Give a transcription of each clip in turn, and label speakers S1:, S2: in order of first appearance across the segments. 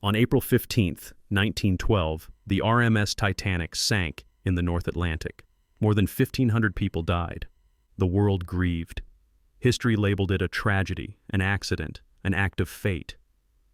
S1: On April 15, 1912, the RMS Titanic sank in the North Atlantic. More than 1,500 people died. The world grieved. History labeled it a tragedy, an accident, an act of fate.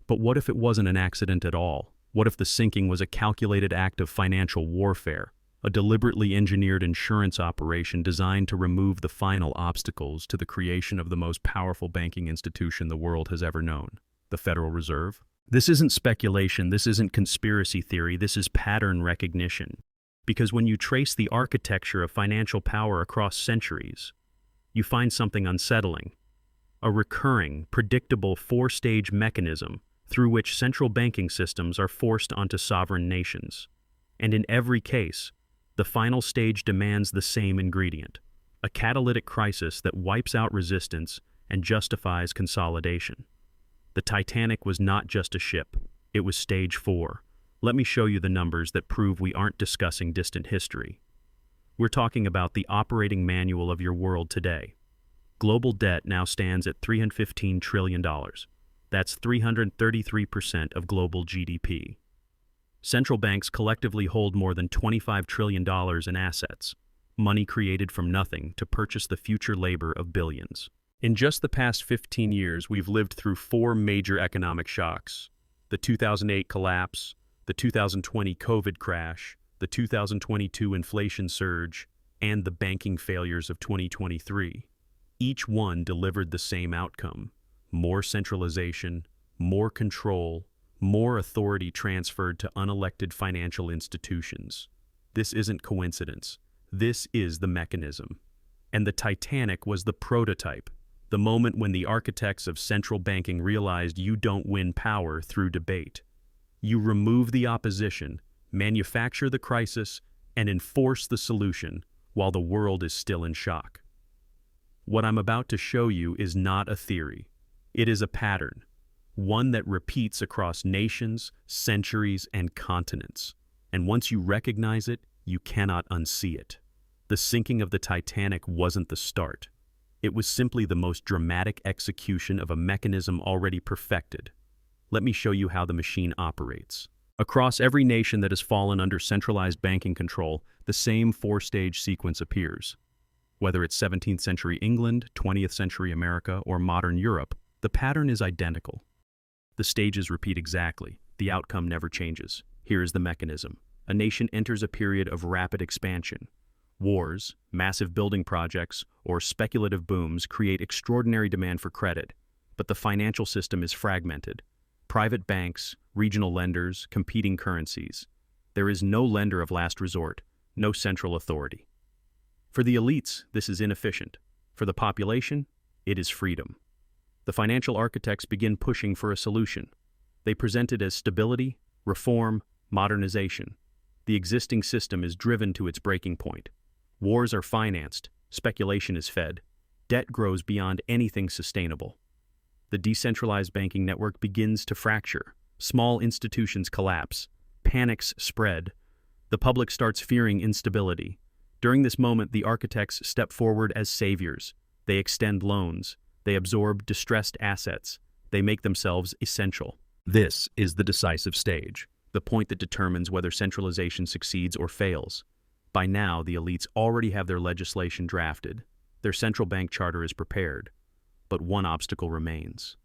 S1: But what if it wasn't an accident at all? What if the sinking was a calculated act of financial warfare, a deliberately engineered insurance operation designed to remove the final obstacles to the creation of the most powerful banking institution the world has ever known, the Federal Reserve? This isn't speculation, this isn't conspiracy theory, this is pattern recognition. Because when you trace the architecture of financial power across centuries, you find something unsettling. A recurring, predictable four-stage mechanism through which central banking systems are forced onto sovereign nations. And in every case, the final stage demands the same ingredient: a catalytic crisis that wipes out resistance and justifies consolidation. The Titanic was not just a ship, it was stage 4. Let me show you the numbers that prove we aren't discussing distant history. We're talking about the operating manual of your world today. Global debt now stands at $315 trillion. That's 333% of global GDP. Central banks collectively hold more than $25 trillion in assets, money created from nothing to purchase the future labor of billions. In just the past 15 years, we've lived through 4 major economic shocks: the 2008 collapse, the 2020 COVID crash, the 2022 inflation surge, and the banking failures of 2023. Each one delivered the same outcome: more centralization, more control, more authority transferred to unelected financial institutions. This isn't coincidence. This is the mechanism. And the Titanic was the prototype, the moment when the architects of central banking realized you don't win power through debate. You remove the opposition, manufacture the crisis, and enforce the solution while the world is still in shock. What I'm about to show you is not a theory. It is a pattern, one that repeats across nations, centuries, and continents. And once you recognize it, you cannot unsee it. The sinking of the Titanic wasn't the start. It was simply the most dramatic execution of a mechanism already perfected. Let me show you how the machine operates. Across every nation that has fallen under centralized banking control, the same 4-stage sequence appears. Whether it's 17th century England, 20th century America, or modern Europe, the pattern is identical. The stages repeat exactly. The outcome never changes. Here is the mechanism. A nation enters a period of rapid expansion. Wars, massive building projects, or speculative booms create extraordinary demand for credit, but the financial system is fragmented. Private banks, regional lenders, competing currencies. There is no lender of last resort, no central authority. For the elites, this is inefficient. For the population, it is freedom. The financial architects begin pushing for a solution. They present it as stability, reform, modernization. The existing system is driven to its breaking point. Wars are financed, speculation is fed, debt grows beyond anything sustainable. The decentralized banking network begins to fracture. Small institutions collapse. Panics spread. The public starts fearing instability. During this moment, the architects step forward as saviors. They extend loans. They absorb distressed assets. They make themselves essential. This is the decisive stage, the point that determines whether centralization succeeds or fails. By now, the elites already have their legislation drafted. Their central bank charter is prepared. But one obstacle remains: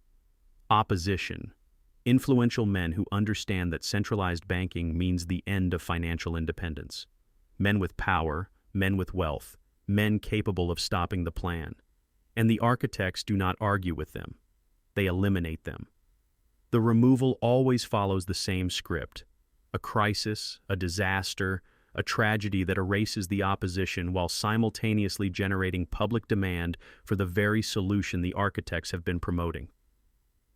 S1: opposition. Influential men who understand that centralized banking means the end of financial independence. Men with power, men with wealth, men capable of stopping the plan. And the architects do not argue with them. They eliminate them. The removal always follows the same script: a crisis, a disaster, a tragedy that erases the opposition while simultaneously generating public demand for the very solution the architects have been promoting.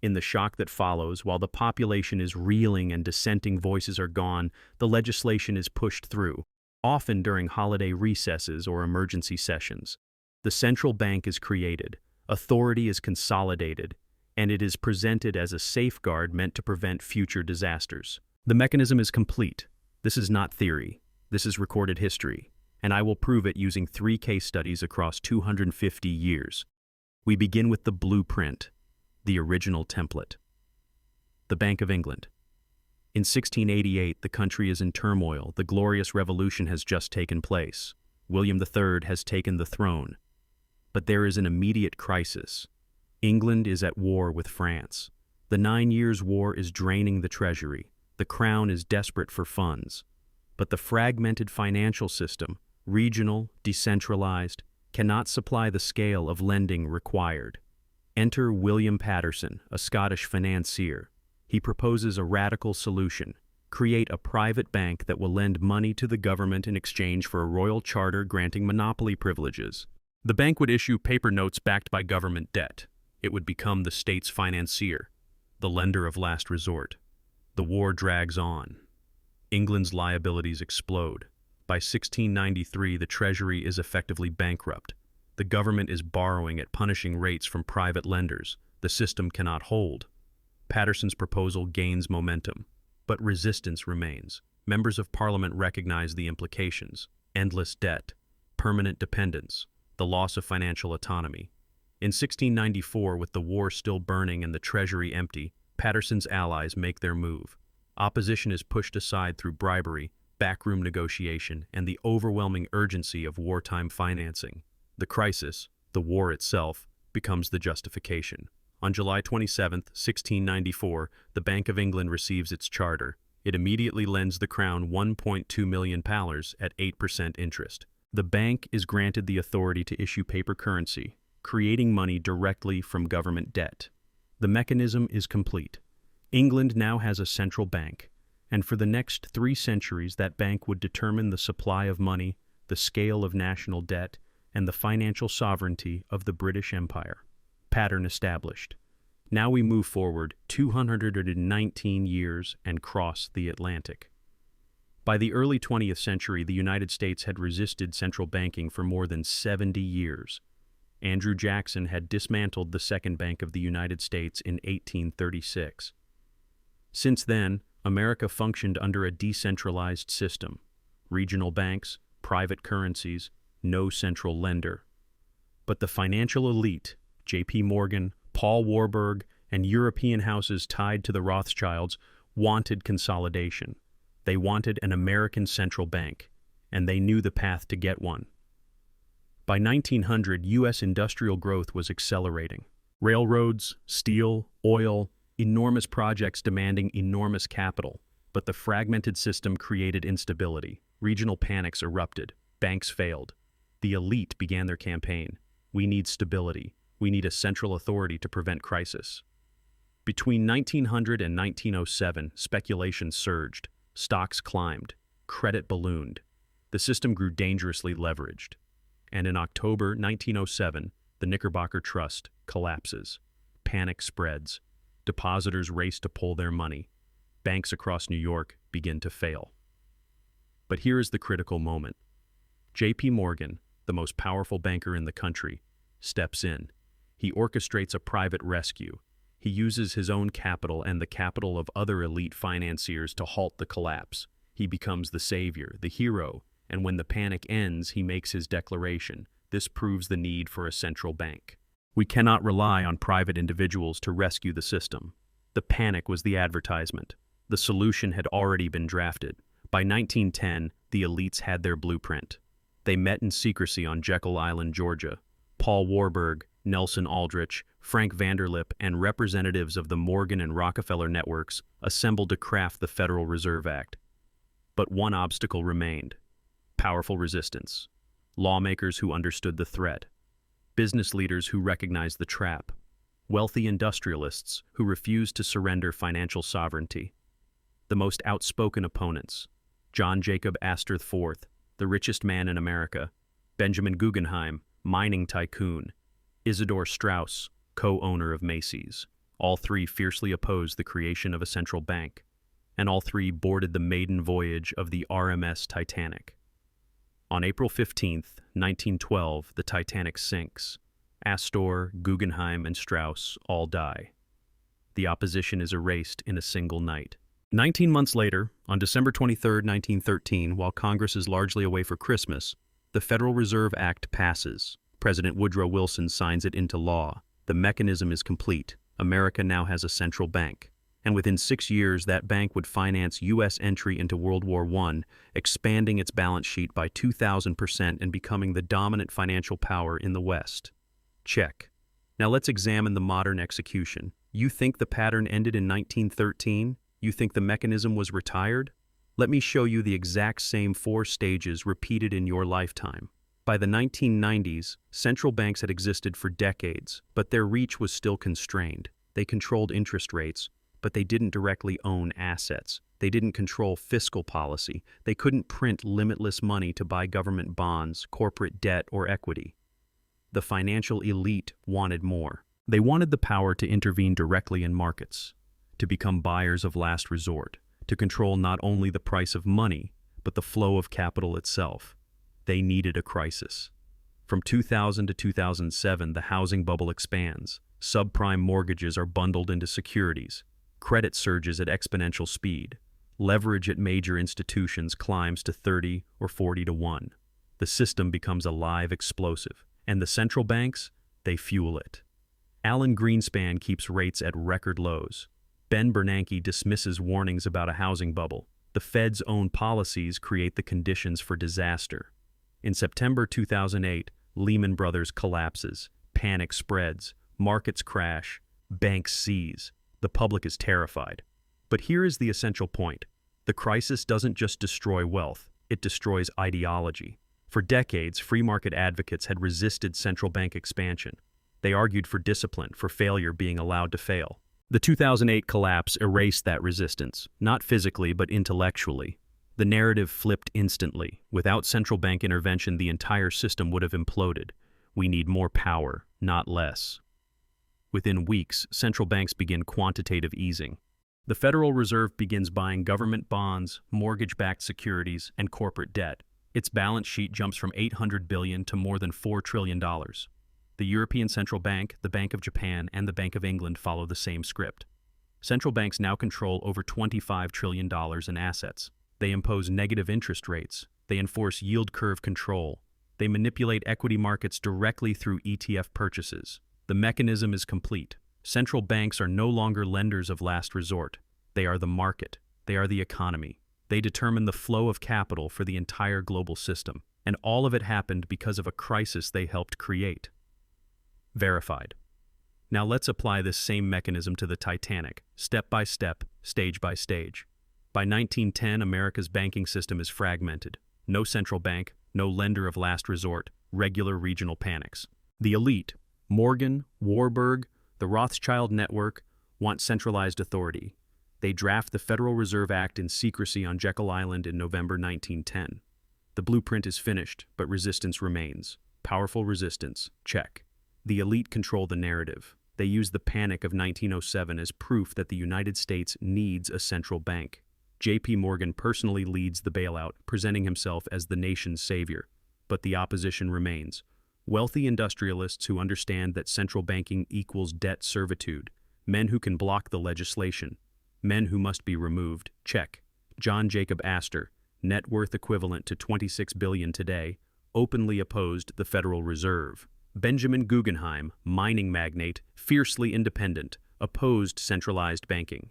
S1: In the shock that follows, while the population is reeling and dissenting voices are gone, the legislation is pushed through, often during holiday recesses or emergency sessions. The central bank is created, authority is consolidated, and it is presented as a safeguard meant to prevent future disasters. The mechanism is complete. This is not theory. This is recorded history, and I will prove it using 3 case studies across 250 years. We begin with the blueprint, the original template. The Bank of England. In 1688, the country is in turmoil. The Glorious Revolution has just taken place. William III has taken the throne. But there is an immediate crisis. England is at war with France. The 9 Years' War is draining the treasury. The crown is desperate for funds. But the fragmented financial system, regional, decentralized, cannot supply the scale of lending required. Enter William Paterson, a Scottish financier. He proposes a radical solution: create a private bank that will lend money to the government in exchange for a royal charter granting monopoly privileges. The bank would issue paper notes backed by government debt. It would become the state's financier, the lender of last resort. The war drags on. England's liabilities explode. By 1693, the treasury is effectively bankrupt. The government is borrowing at punishing rates from private lenders. The system cannot hold. Paterson's proposal gains momentum, but resistance remains. Members of Parliament recognize the implications: endless debt, permanent dependence, the loss of financial autonomy. In 1694, with the war still burning and the treasury empty, Paterson's allies make their move. Opposition is pushed aside through bribery, backroom negotiation, and the overwhelming urgency of wartime financing. The crisis, the war itself, becomes the justification. On July 27, 1694, the Bank of England receives its charter. It immediately lends the Crown £1.2 million at 8% interest. The bank is granted the authority to issue paper currency, creating money directly from government debt. The mechanism is complete. England now has a central bank, and for the next 3 centuries that bank would determine the supply of money, the scale of national debt, and the financial sovereignty of the British Empire. Pattern established. Now we move forward 219 years and cross the Atlantic. By the early 20th century, the United States had resisted central banking for more than 70 years. Andrew Jackson had dismantled the Second Bank of the United States in 1836. Since then, America functioned under a decentralized system: regional banks, private currencies, no central lender. But the financial elite, J.P. Morgan, Paul Warburg, and European houses tied to the Rothschilds, wanted consolidation. They wanted an American central bank, and they knew the path to get one. By 1900, U.S. industrial growth was accelerating. Railroads, steel, oil, enormous projects demanding enormous capital. But the fragmented system created instability. Regional panics erupted. Banks failed. The elite began their campaign. We need stability. We need a central authority to prevent crisis. Between 1900 and 1907, speculation surged. Stocks climbed. Credit ballooned. The system grew dangerously leveraged. And in October 1907, the Knickerbocker Trust collapses. Panic spreads. Depositors race to pull their money. Banks across New York begin to fail. But here is the critical moment. J.P. Morgan, the most powerful banker in the country, steps in. He orchestrates a private rescue. He uses his own capital and the capital of other elite financiers to halt the collapse. He becomes the savior, the hero, and when the panic ends, he makes his declaration. This proves the need for a central bank. We cannot rely on private individuals to rescue the system. The panic was the advertisement. The solution had already been drafted. By 1910, the elites had their blueprint. They met in secrecy on Jekyll Island, Georgia. Paul Warburg, Nelson Aldrich, Frank Vanderlip, and representatives of the Morgan and Rockefeller networks assembled to craft the Federal Reserve Act. But one obstacle remained: powerful resistance. Lawmakers who understood the threat. Business leaders who recognized the trap. Wealthy industrialists who refused to surrender financial sovereignty. The most outspoken opponents: John Jacob Astor IV, the richest man in America; Benjamin Guggenheim, mining tycoon; Isidor Straus, co-owner of Macy's. All three fiercely opposed the creation of a central bank, and all three boarded the maiden voyage of the RMS Titanic. On April 15, 1912, the Titanic sinks. Astor, Guggenheim, and Straus all die. The opposition is erased in a single night. 19 months later, on December 23, 1913, while Congress is largely away for Christmas, the Federal Reserve Act passes. President Woodrow Wilson signs it into law. The mechanism is complete. America now has a central bank. And within 6 years, that bank would finance U.S. entry into World War I, expanding its balance sheet by 2,000% and becoming the dominant financial power in the West. Check. Now let's examine the modern execution. You think the pattern ended in 1913? You think the mechanism was retired? Let me show you the exact same 4 stages repeated in your lifetime. By the 1990s, central banks had existed for decades, but their reach was still constrained. They controlled interest rates, but they didn't directly own assets. They didn't control fiscal policy. They couldn't print limitless money to buy government bonds, corporate debt, or equity. The financial elite wanted more. They wanted the power to intervene directly in markets, to become buyers of last resort, to control not only the price of money, but the flow of capital itself. They needed a crisis. From 2000 to 2007, the housing bubble expands. Subprime mortgages are bundled into securities. Credit surges at exponential speed. Leverage at major institutions climbs to 30 or 40 to 1. The system becomes a live explosive, and the central banks, they fuel it. Alan Greenspan keeps rates at record lows. Ben Bernanke dismisses warnings about a housing bubble. The Fed's own policies create the conditions for disaster. In September 2008, Lehman Brothers collapses. Panic spreads. Markets crash. Banks seize. The public is terrified. But here is the essential point. The crisis doesn't just destroy wealth, it destroys ideology. For decades, free market advocates had resisted central bank expansion. They argued for discipline, for failure being allowed to fail. The 2008 collapse erased that resistance, not physically but intellectually. The narrative flipped instantly. Without central bank intervention, the entire system would have imploded. We need more power, not less. Within weeks, central banks begin quantitative easing. The Federal Reserve begins buying government bonds, mortgage-backed securities, and corporate debt. Its balance sheet jumps from $800 billion to more than $4 trillion. The European Central Bank, the Bank of Japan, and the Bank of England follow the same script. Central banks now control over $25 trillion in assets. They impose negative interest rates. They enforce yield curve control. They manipulate equity markets directly through ETF purchases. The mechanism is complete. Central banks are no longer lenders of last resort. They are the market. They are the economy. They determine the flow of capital for the entire global system. And all of it happened because of a crisis they helped create. Verified. Now let's apply this same mechanism to the Titanic, step by step, stage by stage. By 1910, America's banking system is fragmented. No central bank, no lender of last resort, regular regional panics. The elite, Morgan, Warburg, the Rothschild network, want centralized authority. They draft the Federal Reserve Act in secrecy on Jekyll Island in November 1910. The blueprint is finished, but resistance remains. Powerful resistance, check. The elite control the narrative. They use the panic of 1907 as proof that the United States needs a central bank. J.P. Morgan personally leads the bailout, presenting himself as the nation's savior. But the opposition remains. Wealthy industrialists who understand that central banking equals debt servitude, men who can block the legislation, men who must be removed, check. John Jacob Astor, net worth equivalent to $26 billion today, openly opposed the Federal Reserve. Benjamin Guggenheim, mining magnate, fiercely independent, opposed centralized banking.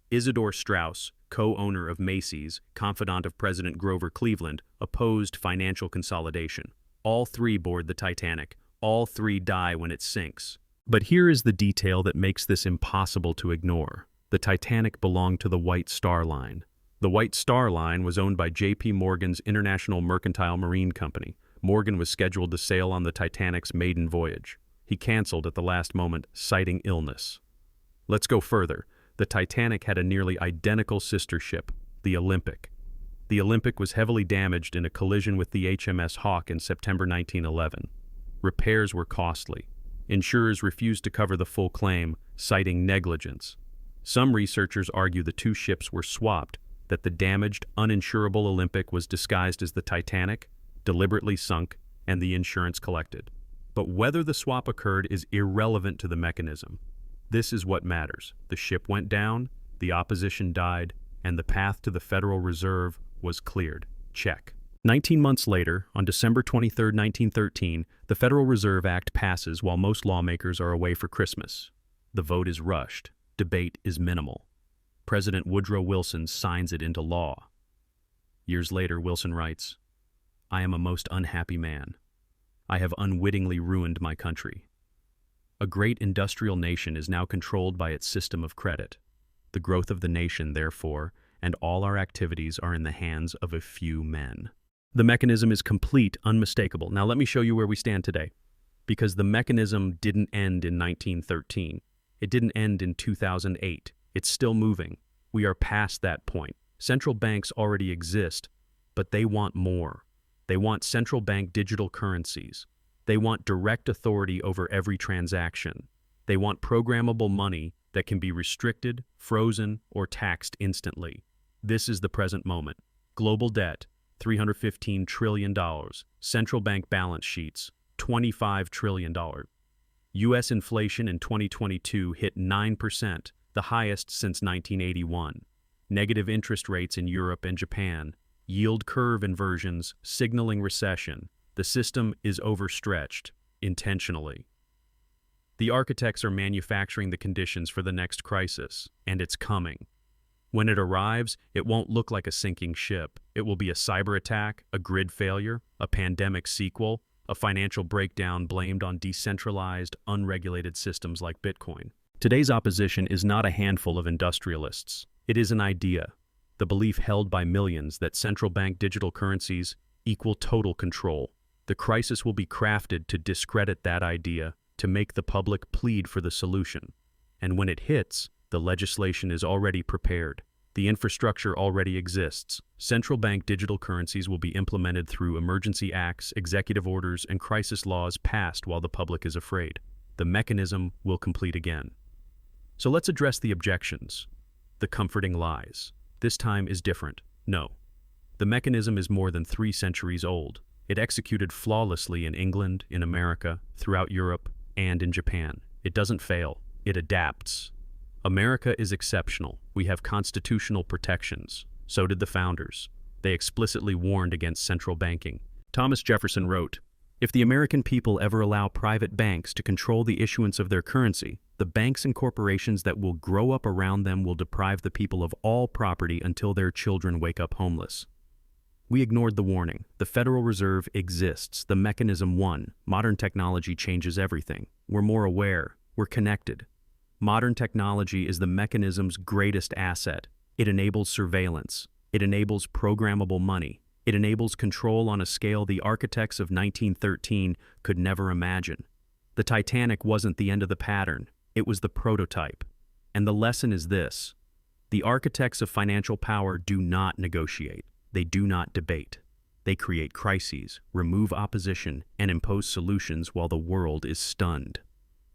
S1: Isidore Straus, co-owner of Macy's, confidant of President Grover Cleveland, opposed financial consolidation. All 3 board the Titanic. All 3 die when it sinks. But here is the detail that makes this impossible to ignore. The Titanic belonged to the White Star Line. The White Star Line was owned by J.P. Morgan's International Mercantile Marine Company. Morgan was scheduled to sail on the Titanic's maiden voyage. He canceled at the last moment, citing illness. Let's go further. The Titanic had a nearly identical sister ship, the Olympic. The Olympic was heavily damaged in a collision with the HMS Hawke in September 1911. Repairs were costly. Insurers refused to cover the full claim, citing negligence. Some researchers argue the 2 ships were swapped, that the damaged, uninsurable Olympic was disguised as the Titanic, deliberately sunk, and the insurance collected. But whether the swap occurred is irrelevant to the mechanism. This is what matters. The ship went down, the opposition died, and the path to the Federal Reserve was cleared. Check. 19 months later, on December 23, 1913, the Federal Reserve Act passes while most lawmakers are away for Christmas. The vote is rushed. Debate is minimal. President Woodrow Wilson signs it into law. Years later, Wilson writes, "I am a most unhappy man. I have unwittingly ruined my country." A great industrial nation is now controlled by its system of credit. The growth of the nation, therefore, and all our activities are in the hands of a few men. The mechanism is complete, unmistakable. Now let me show you where we stand today. Because the mechanism didn't end in 1913. It didn't end in 2008. It's still moving. We are past that point. Central banks already exist, but they want more. They want central bank digital currencies. They want direct authority over every transaction. They want programmable money that can be restricted, frozen, or taxed instantly. This is the present moment. Global debt, $315 trillion. Central bank balance sheets, $25 trillion. U.S. inflation in 2022 hit 9%, the highest since 1981. Negative interest rates in Europe and Japan. Yield curve inversions signaling recession. The system is overstretched, intentionally. The architects are manufacturing the conditions for the next crisis, and it's coming. When it arrives, it won't look like a sinking ship. It will be a cyber attack, a grid failure, a pandemic sequel, a financial breakdown blamed on decentralized, unregulated systems like Bitcoin. Today's opposition is not a handful of industrialists. It is an idea, the belief held by millions that central bank digital currencies equal total control. The crisis will be crafted to discredit that idea, to make the public plead for the solution. And when it hits, the legislation is already prepared. The infrastructure already exists. Central bank digital currencies will be implemented through emergency acts, executive orders, and crisis laws passed while the public is afraid. The mechanism will complete again. So let's address the objections. The comforting lies. This time is different. No. The mechanism is more than 3 centuries old. It executed flawlessly in England, in America, throughout Europe, and in Japan. It doesn't fail. It adapts. America is exceptional. We have constitutional protections. So did the founders. They explicitly warned against central banking. Thomas Jefferson wrote, "If the American people ever allow private banks to control the issuance of their currency, the banks and corporations that will grow up around them will deprive the people of all property until their children wake up homeless." We ignored the warning. The Federal Reserve exists. The mechanism won. Modern technology changes everything. We're more aware. We're connected. Modern technology is the mechanism's greatest asset. It enables surveillance. It enables programmable money. It enables control on a scale the architects of 1913 could never imagine. The Titanic wasn't the end of the pattern. It was the prototype. And the lesson is this: the architects of financial power do not negotiate. They do not debate. They create crises, remove opposition, and impose solutions while the world is stunned.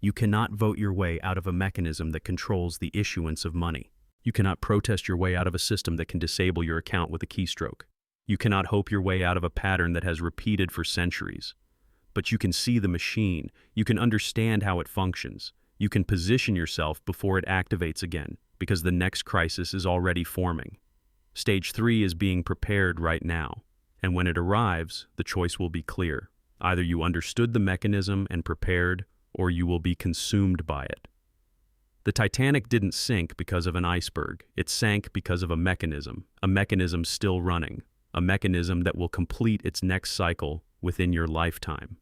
S1: You cannot vote your way out of a mechanism that controls the issuance of money. You cannot protest your way out of a system that can disable your account with a keystroke. You cannot hope your way out of a pattern that has repeated for centuries. But you can see the machine. You can understand how it functions. You can position yourself before it activates again, because the next crisis is already forming. Stage 3 is being prepared right now, and when it arrives, the choice will be clear. Either you understood the mechanism and prepared, or you will be consumed by it. The Titanic didn't sink because of an iceberg. It sank because of a mechanism still running, a mechanism that will complete its next cycle within your lifetime.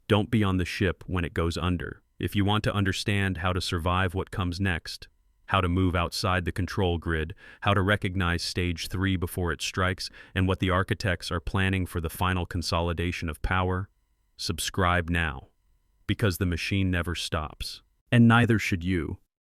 S1: Don't be on the ship when it goes under. If you want to understand how to survive what comes next, how to move outside the control grid, how to recognize stage 3 before it strikes, and what the architects are planning for the final consolidation of power, subscribe now. Because the machine never stops. And neither should you.